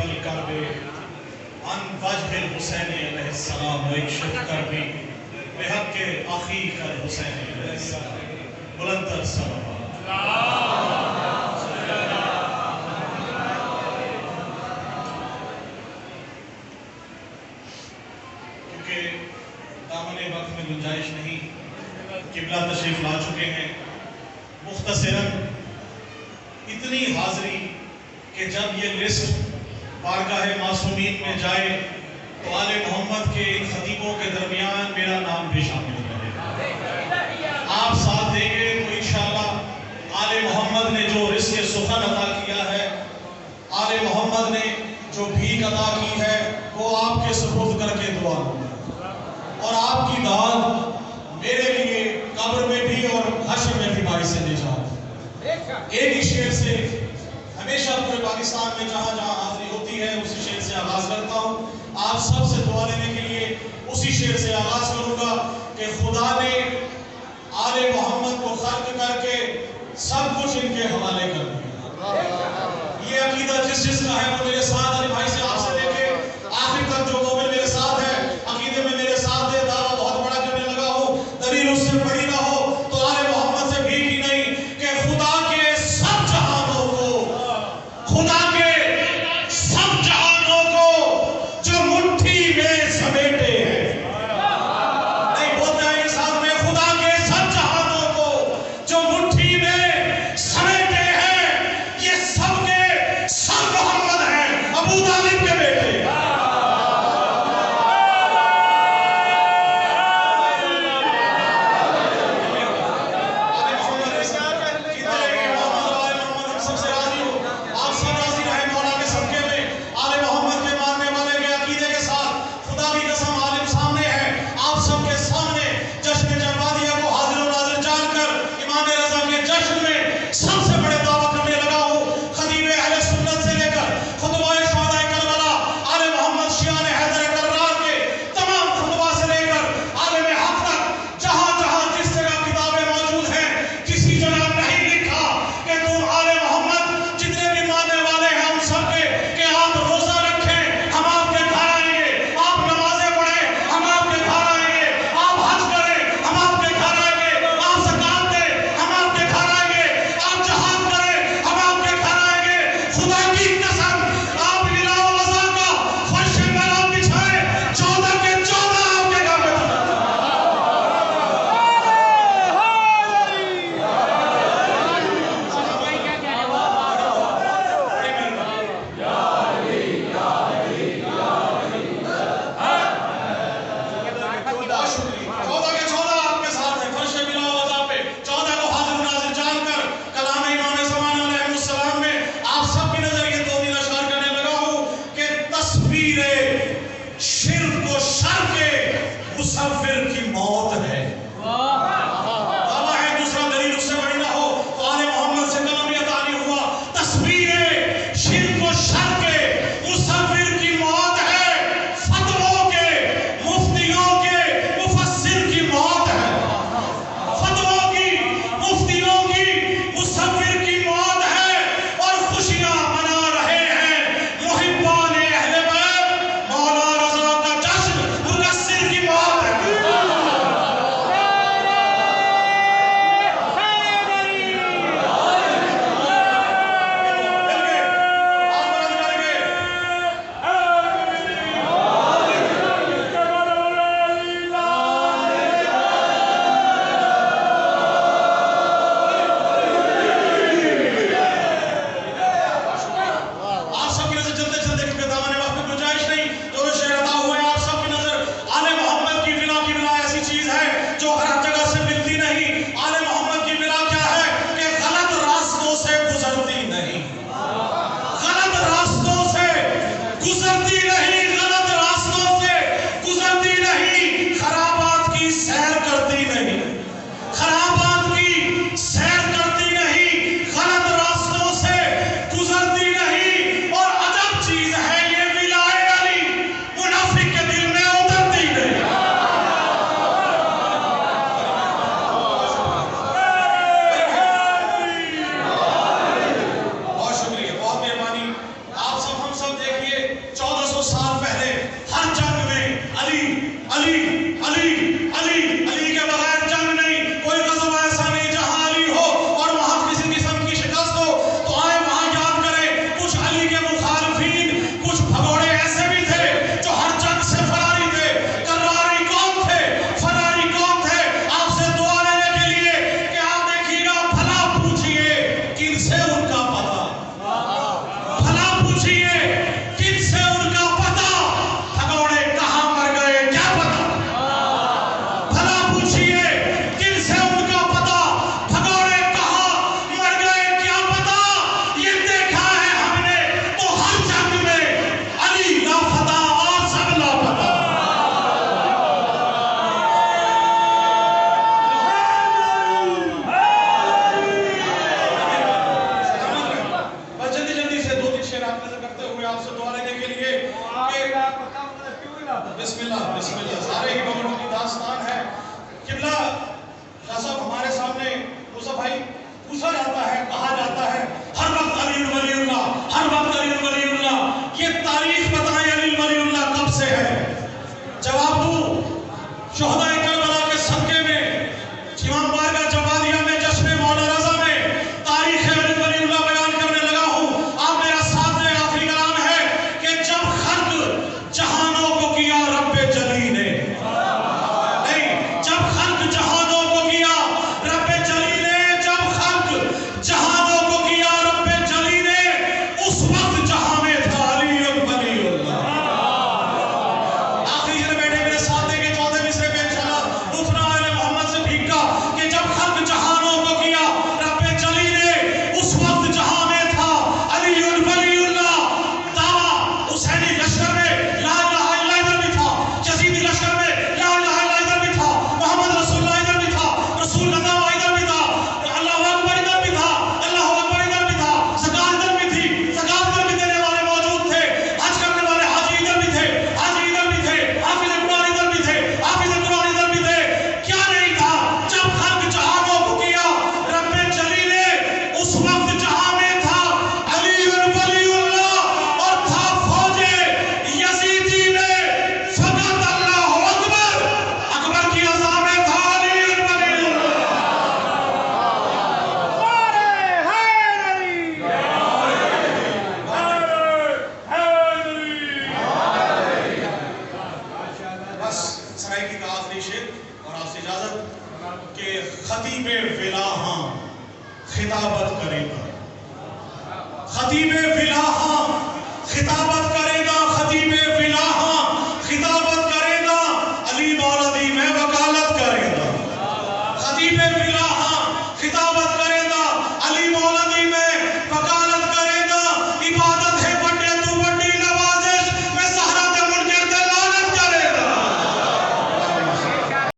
الکرب عن وجہ الحسین علیہ السلام ویکشف کربی بحق اخیک الحسین علیہ السلام بلندر صلوات کیونکہ دامن وقت میں گنجائش نہیں، قبلہ تشریف لا چکے ہیں، مختصراً اتنی حاضری کہ جب یہ لسٹ بارگاہ معصومین میں جائے تو آل محمد کے ان خطیبوں کے درمیان میرا نام بھی شامل رہے۔ آپ ساتھ دیں گے تو انشاءاللہ آل محمد نے جو رزق سخن عطا کیا ہے، آل محمد نے جو بھیک عطا کی ہے، وہ آپ کے سپرد کر کے دعا کروں اور آپ کی دعا میرے لیے قبر میں بھی اور حشر میں بھی باعث نجات۔ ایک ہی شعر سے ہمیشہ پورے پاکستان میں جہاں جہاں حاضری ہوتی ہے اسی شعر سے آغاز کرتا ہوں۔ آپ سب سے دعا لینے کے لیے اسی شعر سے آغاز کروں گا کہ خدا نے آل محمد کو خلق کر کے سب کچھ ان کے حوالے کر دیا۔ یہ عقیدہ جس کا ہے وہ میرے ساتھ علی بھائی سے آپ سے لے کے آخر تک جو مومن میرے ساتھ ہے، عقیدے میں میرے ساتھ ہے، دعویٰ بہت بڑا کرنے لگا ہوں، دلیل اس سے بڑی نہ ہو تو آل محمد سے بھی کی نہیں کہ خدا کے سب جہانوں کو، خدا کے سب جہانوں کو جو مٹھی میں سمیٹے ہیں، نہیں بولتے ہیں کہ ساتھ میں خدا کے سب جہانوں کو جو مٹھی میں سمیٹے ہیں، یہ سب کے سب محمد ہیں، ابو طالب کے بیٹے۔ کی موت ہے۔ علی علی علی علی کے بغیر جنگ نہیں، کوئی غزوہ ایسا نہیں جہاں علی ہو اور وہاں کسی قسم کی شکست ہو تو آئے وہاں یاد کریں کچھ علی کے مخالفین، کچھ بھگوڑے ایسے بھی تھے جو ہر جنگ سے فراری تھے، کراری کون تھے، فراری کون تھے، آپ سے دعا لینے کے لیے کہ آپ دیکھیے گا بھلا پوچھئے کن سے ان کا پتہ، بھلا پوچھئے کن سے ان کا پتہ، بھگوڑے کہاں مر گئے کیا پتہ، بھلا پوچھئے کن سے ان کا پتہ، بھگوڑے کہاں مر گئے کیا پتہ، یہ دیکھا ہے ہم نے تو ہر جنگ میں علی لاپتہ اور سب لاپتہ۔ بس جلدی جلدی سے دو تین شعر آپ نظر کرتے ہوئے آپ سے دعا لینے کے لیے بسم اللہ بسم اللہ، سارے ہی بغلوں کی داستان ہے۔ قبلہ شاہ صاحب ہمارے سامنے موسیٰ بھائی پوچھا جاتا ہے، کہا جاتا ہے ہر وقت علی ولی اللہ، ہر وقت علی ولی اللہ، یہ تاریخ بتائیں علی ولی اللہ کب سے ہے؟ جواب دوں، شہدائے کربلا کے صدقے میں امام بارگاہ جوادیہ میں جشن مولا رضا میں تاریخ علی ولی اللہ بیان کرنے لگا ہوں۔ آپ میرا ساتھ دیں، آخری کلام ہے کہ جب خلق جہانوں کو کیا رب جلی نے، نہیں جب خلق جہانوں کو کیا رب جلی نے، جب خلق جہانوں کو کیا رب جلی نے، اس وقت جہاں میں تھا علی ولی اللہ۔ آخری جنہیں بیٹھے میرے ساتھ دیں کہ 14 مصرے پہ انشاءاللہ دوسرا آل محمد سے بھیگ کا کہ جب خلق جہانوں کو کیا رب جلی نے، اس وقت جہاں میں تھا علی ولی اللہ۔ دعویٰ حسینی لشکر میں لا الہ الا ادھر بھی تھا، یزیدی لشکر میں لا الہ الا ادھر بھی تھا، محمد رسول اللہ ادھر بھی تھا، رسول اللہ ادھر بھی تھا، اللہ اکبر ادھر بھی تھا، اللہ اکبر ادھر بھی تھا، زکات ادھر بھی تھی، زکات ادھر بھی دینے والے موجود تھے، حج کرنے والے حاجی ادھر بھی تھے، حاجی ادھر بھی تھے، حافظ قرآن ادھر بھی تھے، حافظ قرآن ادھر بھی تھے۔ کیا نہیں تھا؟ جب خلق جہانوں کو کیا رب جلی نے، اس وقت جہاں میں تھا علی ولی اللہ، اور تھا فوج یزیدی میں فقط اللہ اکبر، اکبر کی اذان میں تھا علی ولی اللہ۔ بس سرائی کی آخری شعر اور آپ سے اجازت کہ خطیب ولاحاں خطابت کرے گا، خطیب ولاحاں خطابت کرے گا، خطیب ولاحاں خطابت کرے گا، علی مولوی میں وکالت کرے گا، خطیب